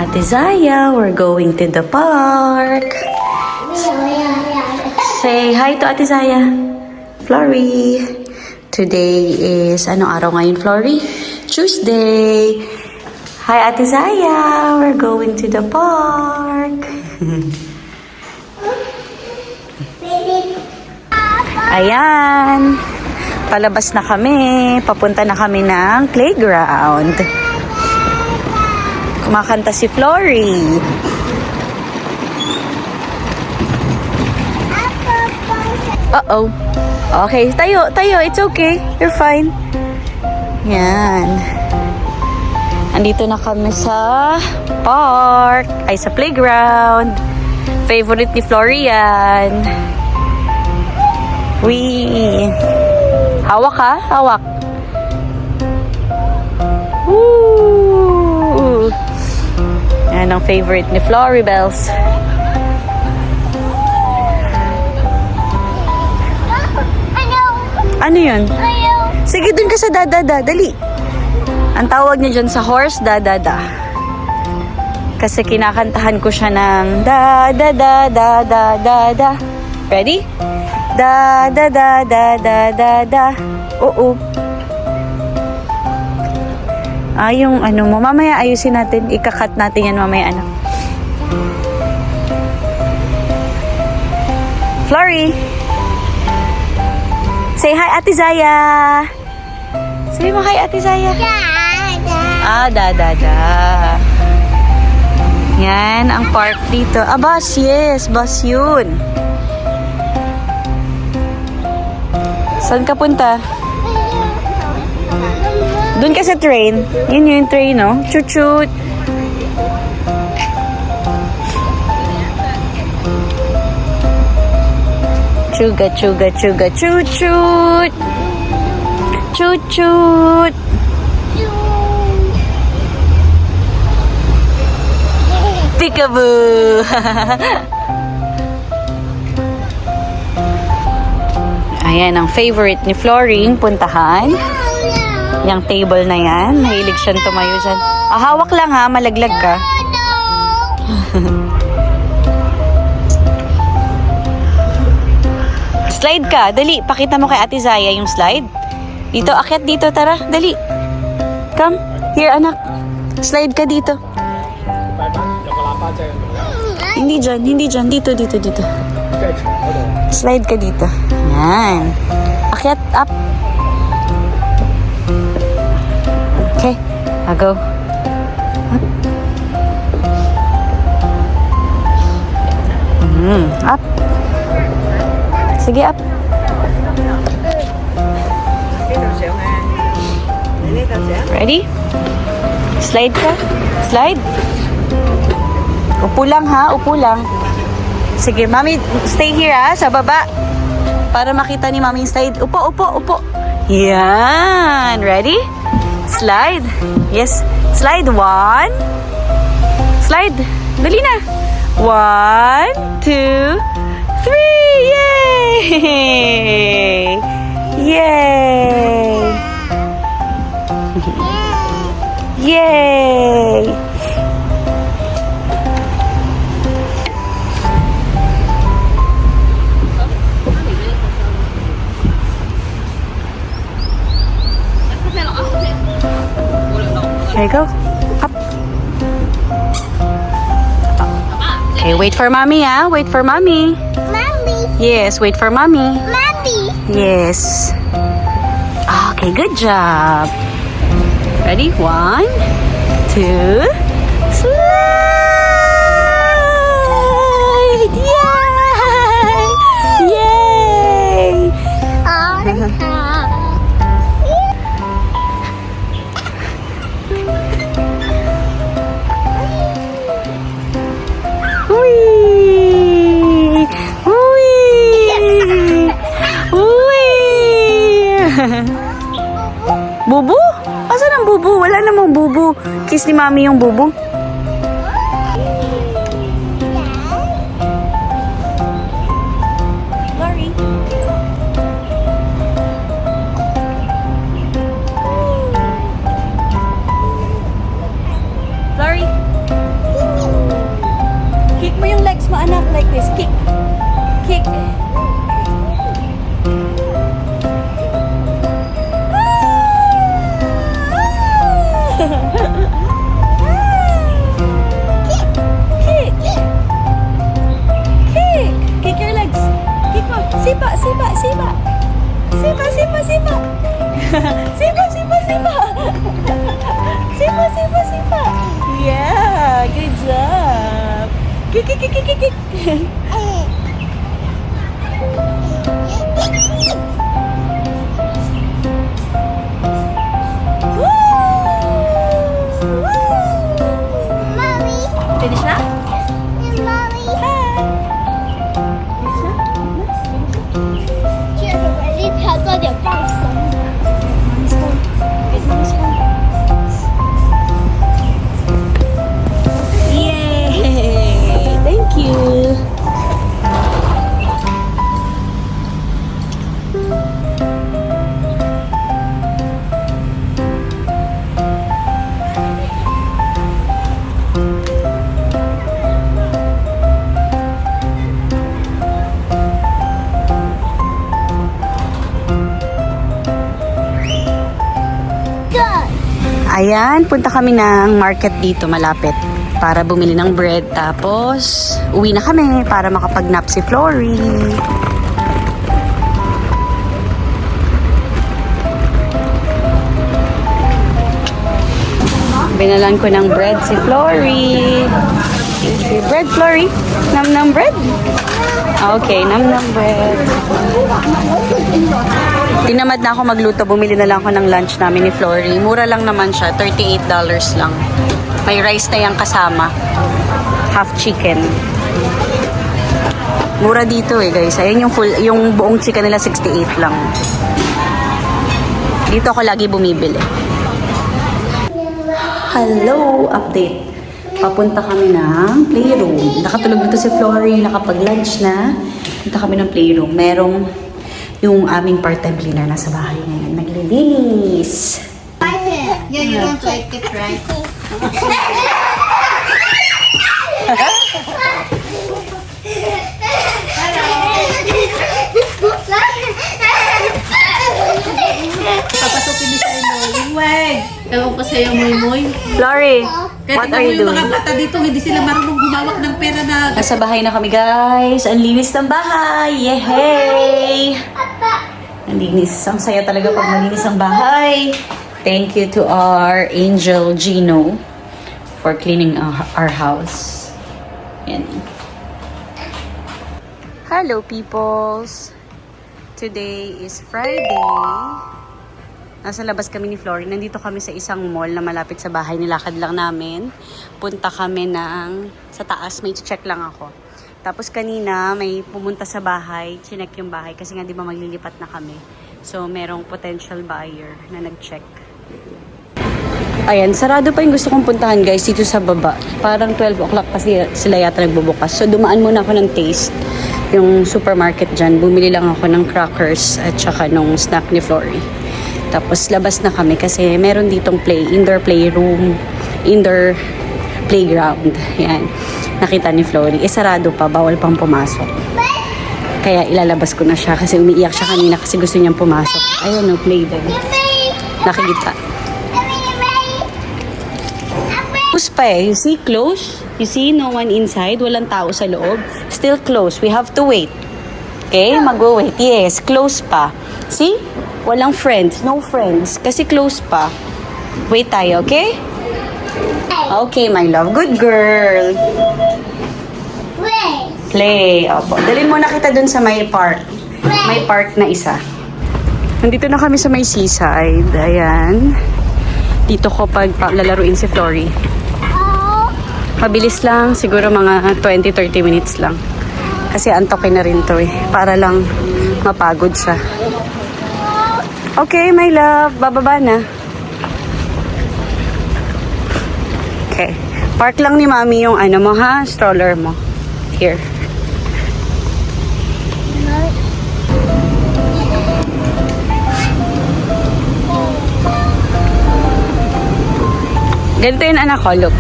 Ate Zaya, we're going to the park. Say hi to Ate Zaya. Flory. Today is, anong araw ngayon, Flory? Tuesday. Hi, Ate Zaya. We're going to the park. Ayan. Palabas na kami. Papunta na kami ng playground. Kumakanta si Flory. Uh-oh. Okay, tayo. It's okay. You're fine. Yan. Andito na kami sa park. Ay, sa playground. Favorite ni Flory yan. Wee. Hawak ha? Hawak. Woo! Yan ang favorite ni Flory Bells. Ano yun? Sige, dun ka sa dadada. Dali. Ang tawag niya dyan sa horse, dadada. Kasi kinakantahan ko siya ng da-da-da-da-da-da-da. Ready? Da-da-da-da-da-da-da. Oo. Yung ano mo. Mamaya ayusin natin. Ika-cut natin yan mamaya, anak. Flory. Say hi, Ate Zaya. Say mo hi, Ate Zaya. Da-da-da. Yan, ang park dito. Bus, yes. Bus yun. Saan ka punta? Doon ka sa train. Yun yung train, no? Chut-chut. Chuga, chuga, chuga, chut-chut. Chut-chut. Peekaboo. Ayan, ang favorite ni Floring, puntahan. Yung table na yan. Mahilig siyang tumayo dyan. Hawak lang ha, malaglag ka. Slide ka, dali. Pakita mo kay Ate Zaya yung slide. Dito, akyat dito, tara. Dali. Come. Here, anak. Slide ka dito. Hindi dyan. Dito. Slide ka dito. Yan. Akyat, up. Okay, I'll go. Up. Up. Sige, up. Ready? Slide ka. Slide. Upo lang ha, upo lang. Sige, Mami, stay here ha, sa baba. Para makita ni Mami yung slide. Upo. Yan. Ready? Slide. Yes. Slide. 1. Slide. Dali na. 1, 2, 3. Yay! Yay! Yay! There you go. Up. Okay, wait for Mommy, ah. Wait for Mommy. Mommy. Yes, wait for Mommy. Mommy. Yes. Okay, good job. Ready? 1, 2, slide! Yay! Yay! Wee! Wee! Wee! Bubu? Asan ang bubu? Wala namang bubu. Kiss ni Mami yung bubu. Glory. Glory. like this. Kick. Kick. Kick. Kick. Kick your legs. Kick mo. Sipa, sipa, sipa. Sipa, sipa, sipa. Sipa, sipa, sipa. Sipa, sipa, sipa. Yeah, good job. Kick, kick, kick, kick, kick. Finish na? Yay! Thank you. Ayan, punta kami ng market dito malapit para bumili ng bread. Tapos, uwi na kami para makapag-nap si Flory. Binalan ko ng bread si Flory. Bread, Flory? Nam-nam bread? Okay, nam-nam bread. Tinamad na ako magluto. Bumili na lang ako ng lunch namin ni Flory. Mura lang naman siya. $38 lang. May rice na yung kasama. Half chicken. Mura dito eh guys. Ayan yung buong chicken nila 68 lang. Dito ako lagi bumibili. Hello! Update. Papunta kami ng playroom. Nakatulog dito si Flory. Nakapag-lunch na. Punta kami ng playroom. Merong yung aming part-time cleaner nasa bahay ngayon. Naglilinis. Yeah, you don't like it, right? Papasukin niyo sa imo. Wag! Ewan ko sa'yo, Moy. Flory, what are you Yung doing? mga bata dito, hindi sila marunong gumawak ng pera na... Nasa bahay na kami guys. Ang linis ng bahay. Yehey! Ang linis. Ang saya talaga pag malinis ang bahay. Thank you to our angel Gino for cleaning our house. Yan. Hello peoples! Today is Friday. Nasa labas kami ni Flory. Nandito kami sa isang mall na malapit sa bahay. Nilakad lang namin. Punta kami sa taas. May check lang ako. Tapos kanina may pumunta sa bahay. Chinek yung bahay kasi nga di ba maglilipat na kami. So merong potential buyer na nag-check. Ayan, sarado pa yung gusto kong puntahan guys dito sa baba. Parang 12 o'clock pa sila yata nagbubukas. So dumaan muna ako ng Taste. Yung supermarket dyan. Bumili lang ako ng crackers at saka nung snack ni Flory. Tapos labas na kami kasi meron ditong indoor playroom, indoor playground. Yan. Nakita ni Flory. Sarado pa, bawal pang pumasok. Kaya ilalabas ko na siya kasi umiiyak siya kanina kasi gusto niyang pumasok. Ayun, no, play din. Nakikita. Close pa eh. You see, close. You see, no one inside. Walang tao sa loob. Still close. We have to wait. Okay? Mag-wait. Yes, close pa. See? Walang friends. No friends. Kasi close pa. Wait tayo, okay? Okay, my love. Good girl. Play. Opo. Dalhin mo na kita dun sa may park. May park na isa. Nandito na kami sa may seaside. Ayan. Dito ko lalaruin si Flory. Mabilis lang. Siguro mga 20-30 minutes lang. Kasi antokin na rin to eh. Para lang mapagod siya. Okay, my love. Bababa na. Okay. Park lang ni Mami yung ano mo ha, stroller mo. Here. Ganito yun anak ko, look.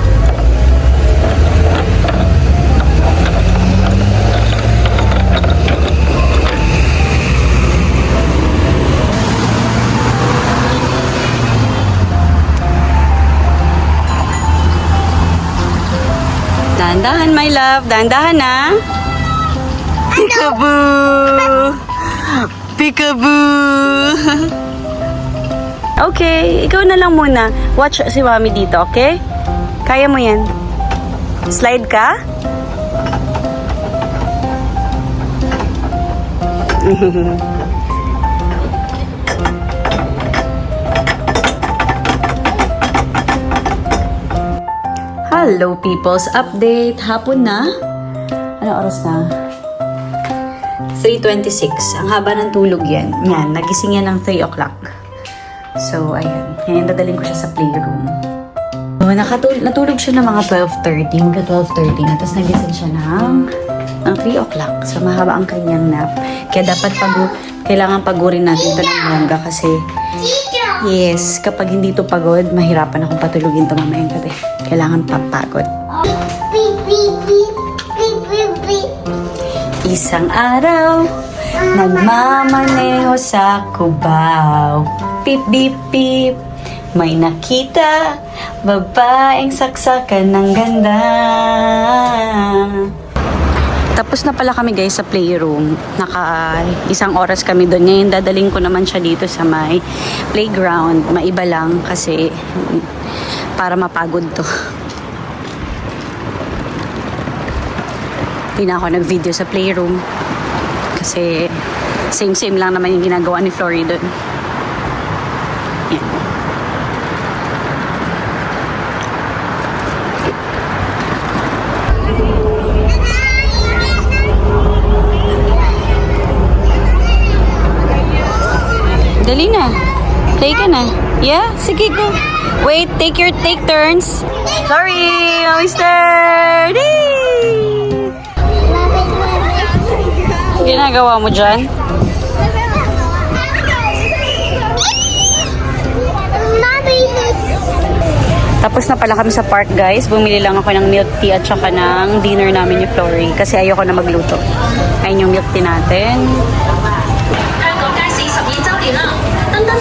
Dahan-dahan, my love. Dahan-dahan, na. Peekaboo! Peekaboo! Okay, ikaw na lang muna. Watch si Mami dito, okay? Kaya mo yan. Slide ka? Hello peoples, update. Hapon na? Ano oras na? 3:26. Ang haba ng tulog yan. Yan, nagising yan ng 3 o'clock. So, ayun. Ngayon, dadalhin ko siya sa playroom. So, natulog siya ng mga 12:30. Mga 12:30 na. Tapos nagising siya ng 3 o'clock. So, mahaba ang kanyang nap. Kaya dapat kailangan pagurin natin ito ng bongga kasi yes, kapag hindi ito pagod, mahirapan akong patulugin ito mamayang gabi. Kailangan papagod. Isang araw, nagmamaneho sa Cubao. Pip, bip, pip, may nakita, babaeng saksakan ng ganda. Tapos na pala kami guys sa playroom. Naka 1 oras kami doon. Ngayon dadaling ko naman siya dito sa may playground. Maiba lang kasi para mapagod to. Hindi na ako nag-video sa playroom. Kasi same-same lang naman yung ginagawa ni Flory doon. Yan. Dali na. Play ka na. Yeah? Sige, go. Wait, take turns. Sorry, Mr. D. Ginagawa mo dyan? Tapos na pala kami sa park guys. Bumili lang ako ng milk tea at saka ng dinner namin ni Flory. Kasi ayoko na magluto. Ayun yung milk tea natin.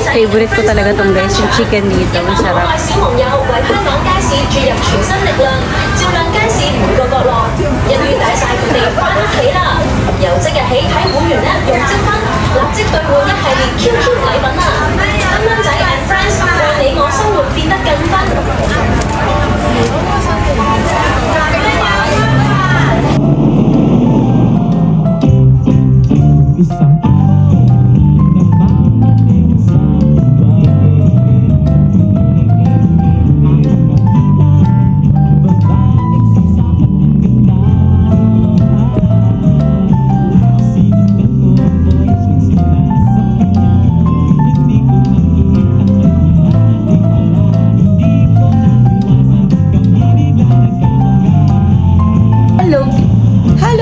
Favorite ko talaga tong guys, yung chicken dito. Ang sarap.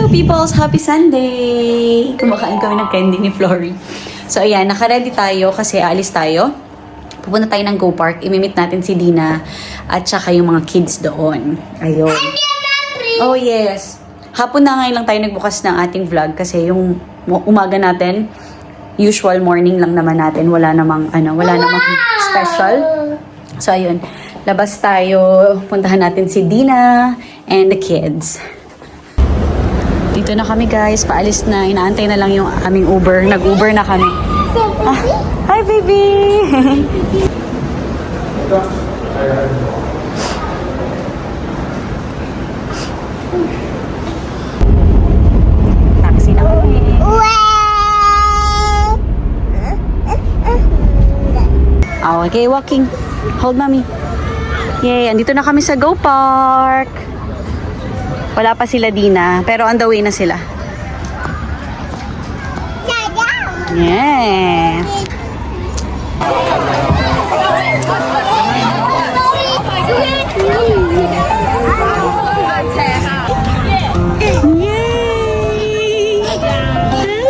Peoples, happy Sunday! Kumakain kami ng candy ni Flory. So, ayan, naka-ready tayo kasi aalis tayo. Pupunta tayo ng Go Park. Imimit natin si Dina at saka yung mga kids doon. Ayun. Oh, yes. Hapon na ngayon lang tayo nagbukas ng ating vlog kasi yung umaga natin, usual morning lang naman natin. Wala namang special. So, ayun. Labas tayo. Puntahan natin si Dina and the kids. Dito na kami guys, paalis na. Inaantay na lang yung aming Uber. Nag-Uber na kami. Ah, hi baby! Taxi na kami. Oh, okay, walking. Hold mommy. Yay, andito na kami sa Go Park. Wala pa sila Dina, pero on the way na sila. Yes. Yay! Hello!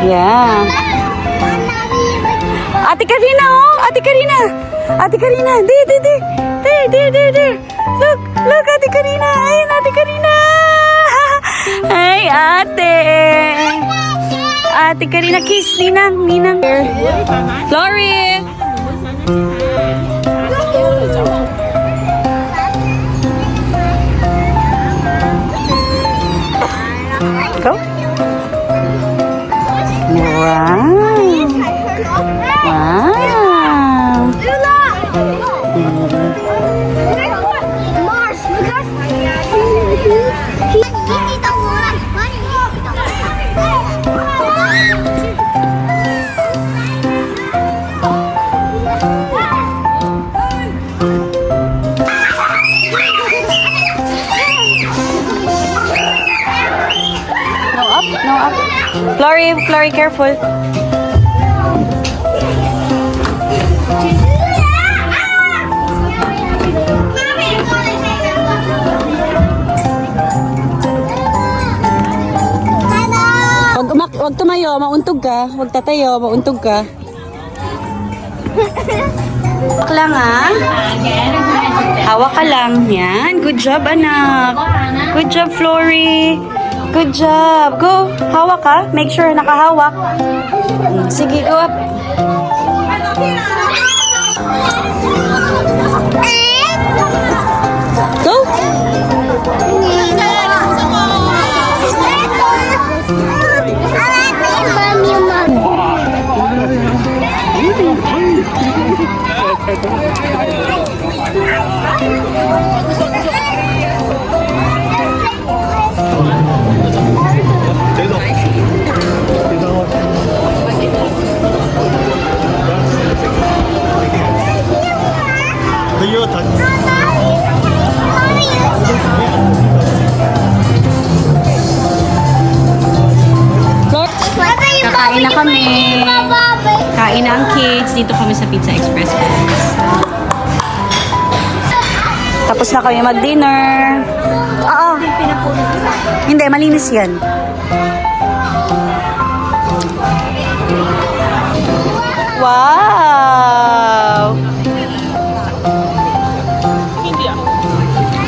Yeah. Ate Karina, oh! Ate Karina! Ate Karina! There! Look, Ate Karina! Ayun, Ate Karina! Ay, ate! Ate Karina. Kiss, Ninang, Ninang. Flory! Go. Wow. Wow. Mars, because he the one. No up, no up. Flory, Flory, careful. Wag tumayo, mauntog ka. Wag tatayo, mauntog ka. Hawak lang ha. Hawak ka lang. Yan. Good job, anak. Good job, Flory. Good job. Go. Hawak ka. Make sure nakahawak. Sige, go up. Go. Kakain na kami. Kain na ang kids. Dito kami sa Pizza Express, guys. Tapos na kami mag-dinner. Oo. Hindi, malinis yan. Wow!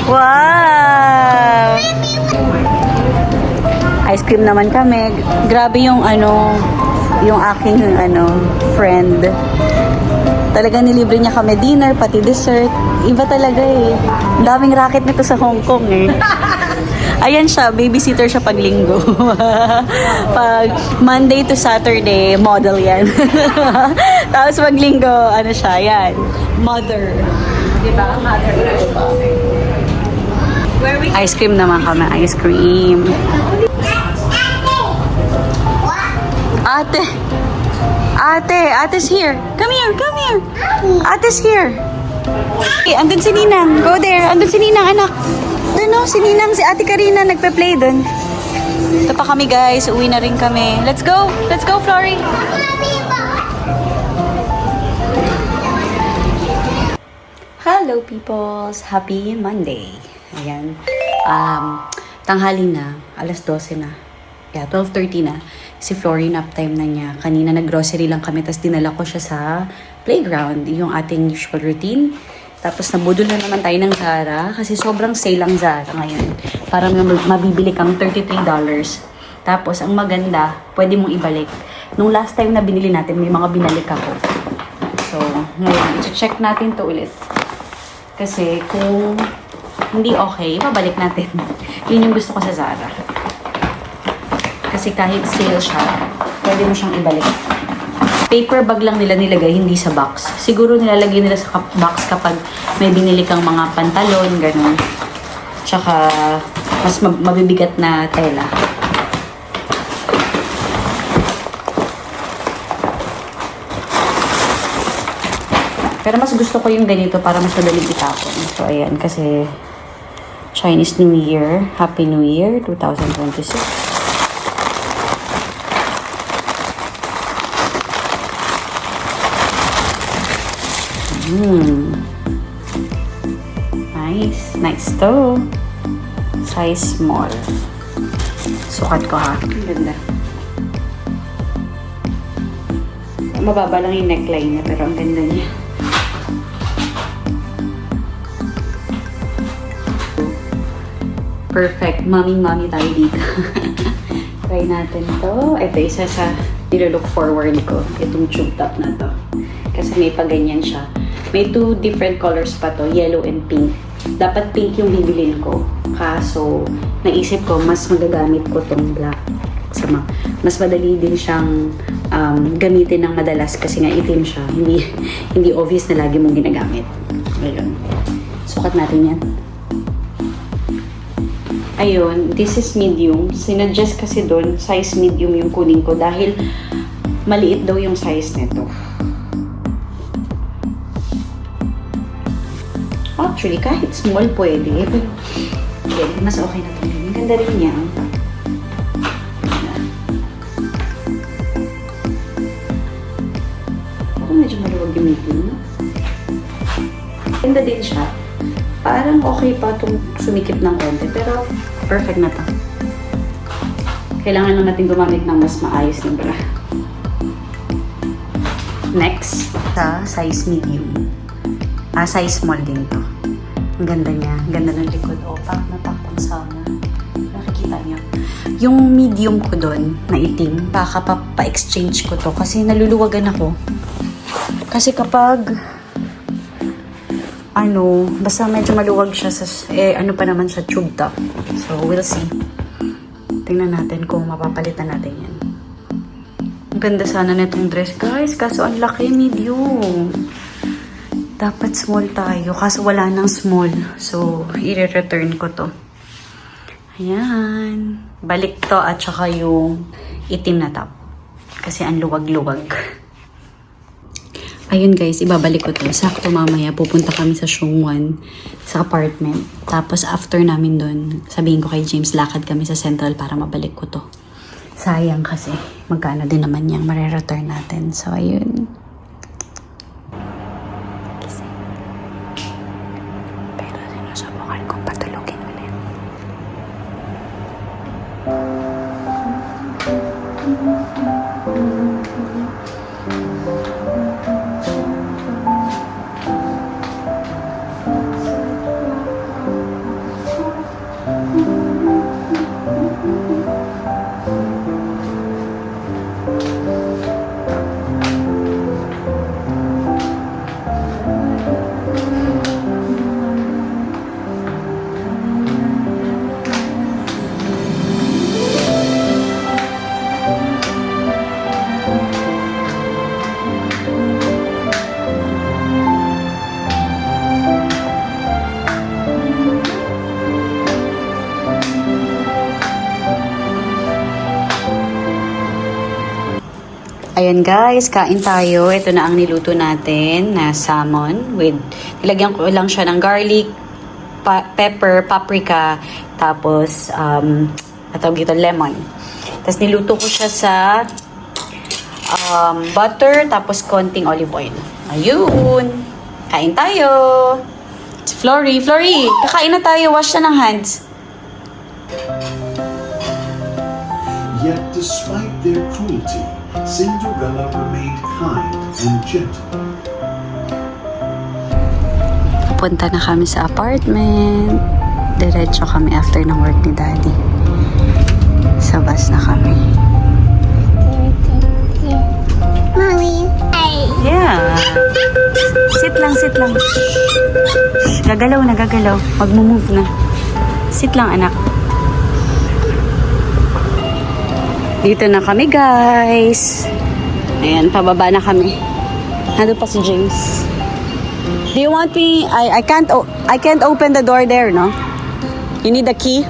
Wow! Ice cream naman kami. Grabe yung yung aking friend. Talagang nilibre niya kami dinner, pati dessert. Iba talaga eh. Ang daming racket nito sa Hong Kong eh. Ayan siya, babysitter siya pag linggo. Pag Monday to Saturday, model yan. Tapos pag linggo, siya, yan. Mother. Diba? Mother. Ice cream naman kami, ice cream. Ate's here. Come here, come here. Ate's here. Okay, andun si Ninang. Go there. Andun si Ninang, anak. Doon no, si Ninang, si Ate Karina nagpe-play doon. Ito pa kami guys, uwi na rin kami. Let's go. Let's go, Flory. Hello peoples. Happy Monday. Ayan. Tanghali na. Alas 12 na. Yeah, 12:30 na. Si Flory, nap time na niya. Kanina nag-grocery lang kami, tapos dinala ko siya sa playground. Yung ating usual routine. Tapos nabudol na naman tayo ng Zara kasi sobrang sale ang Zara ngayon. Parang mabibili kang $33. Tapos ang maganda, pwede mong ibalik. Nung last time na binili natin, may mga binalik ako. So, ngayon, i-check natin to ulit. Kasi kung hindi okay, pabalik natin. Yun yung gusto ko sa Zara. Kasi kahit sale siya, pwede mo siyang ibalik. Paper bag lang nila nilagay, hindi sa box. Siguro nilalagay nila sa box kapag may binili kang mga pantalon, ganun. Tsaka, mas mabibigat na tela. Pero mas gusto ko yung ganito para mas madaling itapon. So, ayan, kasi Chinese New Year. Happy New Year, 2026. Nice. Nice to. Size small. Sukat ko ha. Ganda. Mababa lang yung neckline niya pero ang ganda niya. Perfect. Mommy tayo dito. Try natin to. Ito, isa sa nilolook forward ko. Itong tube top na to. Kasi may paganyan siya. May 2 different colors pa to. Yellow and pink. Dapat pink yung bibilin ko. Kaso, naisip ko, mas magagamit ko tong black. Mas madali din siyang gamitin ng madalas kasi nga itim siya. Hindi obvious na lagi mong ginagamit. Ayun. Sukat natin yan. Ayun, this is medium. Sinuggest kasi doon, size medium yung kunin ko dahil maliit daw yung size nito. Actually, kahit small pwede. Pero, okay, mas okay na ito. Ang ganda rin niya. Ako medyo maluwag yung medium. Ganda din siya. Parang okay pa itong sumikip ng konti, pero perfect na to. Kailangan lang natin gumamit ng mas maayos na bra. Next, sa size medium. Size small din to. Ang ganda niya. Ang ganda ng likod. O, parang natakpang sama. Nakikita niyo. Yung medium ko doon, na itim, baka pa-exchange ko to kasi naluluwagan ako. Kasi kapag basta medyo maluwag siya sa, ano pa naman siya, tube top. So, we'll see. Tingnan natin kung mapapalitan natin yan. Ang ganda sana nitong dress, guys. Kaso, ang laki, medium. Dapat small tayo. Kaso, wala nang small. So, i-return ko to. Ayan. Balik to at saka yung itim na top. Kasi, ang luwag-luwag. Ayun guys, ibabalik ko to. Sakto mamaya, pupunta kami sa Shungwan, sa apartment. Tapos after namin doon, sabihin ko kay James, lakad kami sa Central para mabalik ko to. Sayang kasi, magkano din naman yung marireturn natin. So, ayun. Pero sinusubukan kong patulogin ulit. Ayan guys, kain tayo. Ito na ang niluto natin na salmon with, nilagyan ko lang siya ng garlic, pepper, paprika, tapos, atawag ito, lemon. Tapos niluto ko siya sa butter, tapos konting olive oil. Ayun! Kain tayo! Flory, kakain na tayo. Wash na ng hands. Yet despite their cruelty, Cinderella remained kind and gentle. Punta na kami sa apartment. Diretso kami after ng work ni Daddy. Sa bus na kami. Mommy. Yeah. Sit lang. Shh. Gagalaw. Mag-move na. Sit lang, anak. Dito na kami, guys. Ayan, pababa na kami. Nandun pa si James. Do you want me? I can't open the door there, no? You need the key?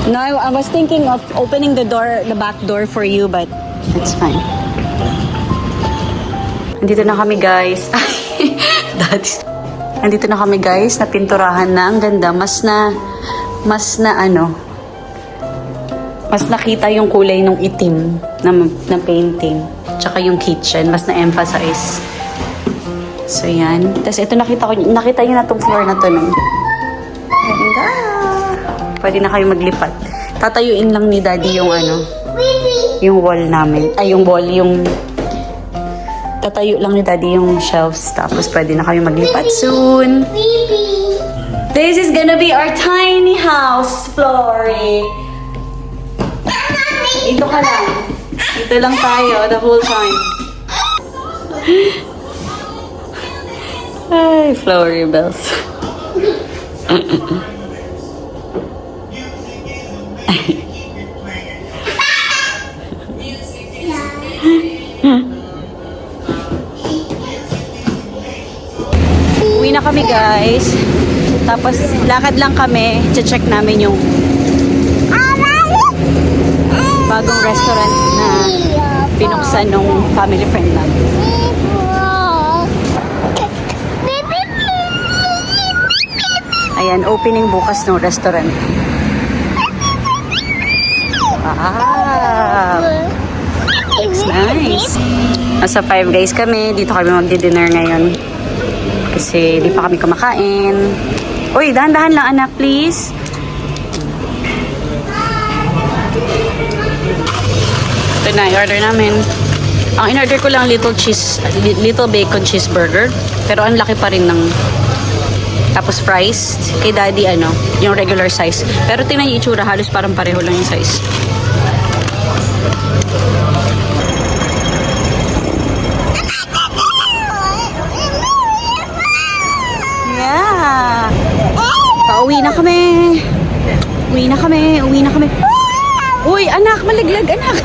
No, I was thinking of opening the back door for you, but it's fine. Nandito na kami, guys. Nandito na kami, guys. Napinturahan na. Ang ganda. Mas nakita yung kulay ng itim na painting. Tsaka yung kitchen. Mas na-emphasize. So, yan. Tapos, ito nakita nyo na tong floor na to, no? Ganda! Pwede na kayo maglipat. Tatayuin lang ni Daddy yung yung wall namin. Ay, yung wall, tatayo lang ni Daddy yung shelves. Tapos, pwede na kayo maglipat soon. This is gonna be our tiny house, Flory. Dito ka lang. Dito lang tayo the whole time. Ay, Flory Bells. Uwi na kami, guys. Tapos, lakad lang kami. Check namin yung bagong restaurant na binuksan nung family friend namin. Ayan, opening bukas ng restaurant. Wow! Looks nice. Nasa Five Guys kami. Dito kami magdi-dinner ngayon. Kasi di pa kami kumakain. Uy, dahan-dahan lang anak, please. Ito na, i-order namin. Ang in-order ko lang little bacon cheeseburger. Pero ang laki pa rin ng... Tapos fries. Kay daddy, yung regular size. Pero tingnan yung itsura, halos parang pareho lang yung size. Yeah! Pauwi na kami. Uwi na kami. Uy, anak, malaglag, anak.